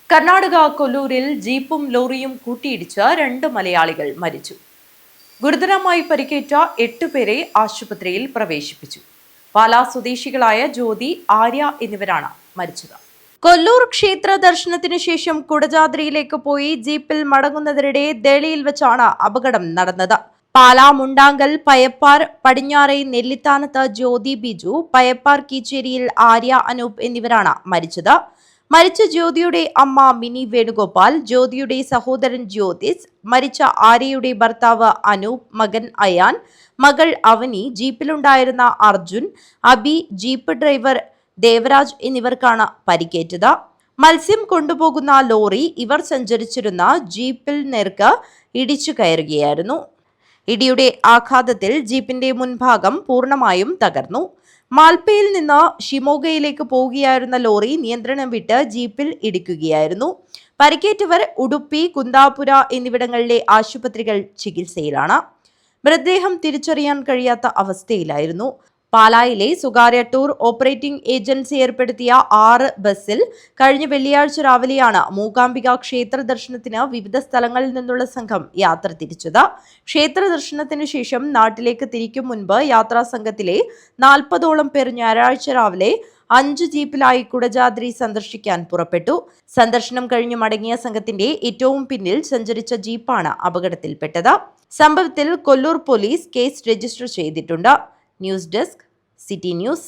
കർണാടക കൊല്ലൂരിൽ ജീപ്പും ലോറിയും കൂട്ടിയിടിച്ച് 2 മലയാളികൾ മരിച്ചു. ഗുരുതരമായി പരിക്കേറ്റ 8 പേരെ ആശുപത്രിയിൽ പ്രവേശിപ്പിച്ചു. പാലാ സ്വദേശികളായ ജ്യോതി, ആര്യ എന്നിവരാണ് മരിച്ചത്. കൊല്ലൂർ ക്ഷേത്ര ദർശനത്തിനു ശേഷം കുടജാദ്രിയിലേക്ക് പോയി ജീപ്പിൽ മടങ്ങുന്നതിനിടെ ദേളിയിൽ വെച്ചാണ് അപകടം നടന്നത്. പാലാ മുണ്ടാങ്കൽ പയപ്പാർ പടിഞ്ഞാറേ നെല്ലിത്താനത്ത് ജ്യോതി ബിജു, പയപ്പാർ കീച്ചേരിയിൽ ആര്യ അനൂപ് എന്നിവരാണ് മരിച്ചത്. മരിച്ച ജ്യോതിയുടെ അമ്മ മിനി വേണുഗോപാൽ, ജ്യോതിയുടെ സഹോദരൻ ജ്യോതിസ്, മരിച്ച ആര്യയുടെ ഭർത്താവ് അനൂപ്, മകൻ അയാൻ, മകൾ അവനി, ജീപ്പിലുണ്ടായിരുന്ന അർജുൻ, അബി, ജീപ്പ് ഡ്രൈവർ ദേവരാജ് എന്നിവർക്കാണ് പരിക്കേറ്റത്. മത്സ്യം കൊണ്ടുപോകുന്ന ലോറി ഇവർ സഞ്ചരിച്ചിരുന്ന ജീപ്പിൽ നേർക്ക് ഇടിച്ചു കയറുകയായിരുന്നു. ഇടിയുടെ ആഘാതത്തിൽ ജീപ്പിന്റെ മുൻഭാഗം പൂർണ്ണമായും തകർന്നു. മാൽപ്പയിൽ നിന്ന് ഷിമോഗയിലേക്ക് പോവുകയായിരുന്ന ലോറി നിയന്ത്രണം വിട്ട് ജീപ്പിൽ ഇടിക്കുകയായിരുന്നു. പരിക്കേറ്റവർ ഉടുപ്പി, കുന്താപുര എന്നിവിടങ്ങളിലെ ആശുപത്രികൾ ചികിത്സയിലാണ്. മൃതദേഹം തിരിച്ചറിയാൻ കഴിയാത്ത അവസ്ഥയിലായിരുന്നു. പാലായിലെ സ്വകാര്യ ടൂർ ഓപ്പറേറ്റിംഗ് ഏജൻസി ഏർപ്പെടുത്തിയ 6 ബസ്സിൽ കഴിഞ്ഞ വെള്ളിയാഴ്ച രാവിലെയാണ് മൂകാംബിക ക്ഷേത്ര ദർശനത്തിന് വിവിധ സ്ഥലങ്ങളിൽ നിന്നുള്ള സംഘം യാത്ര തിരിച്ചത്. ക്ഷേത്ര ദർശനത്തിനു ശേഷം നാട്ടിലേക്ക് തിരിക്കും മുൻപ് യാത്രാ സംഘത്തിലെ 40ഓളം പേർ ഞായറാഴ്ച രാവിലെ 5 ജീപ്പിലായി കുടജാദ്രി സന്ദർശിക്കാൻ പുറപ്പെട്ടു. സന്ദർശനം കഴിഞ്ഞ് മടങ്ങിയ സംഘത്തിന്റെ ഏറ്റവും പിന്നിൽ സഞ്ചരിച്ച ജീപ്പാണ് അപകടത്തിൽപ്പെട്ടത്. സംഭവത്തിൽ കൊല്ലൂർ പോലീസ് കേസ് രജിസ്റ്റർ ചെയ്തിട്ടുണ്ട്. News desk, city news.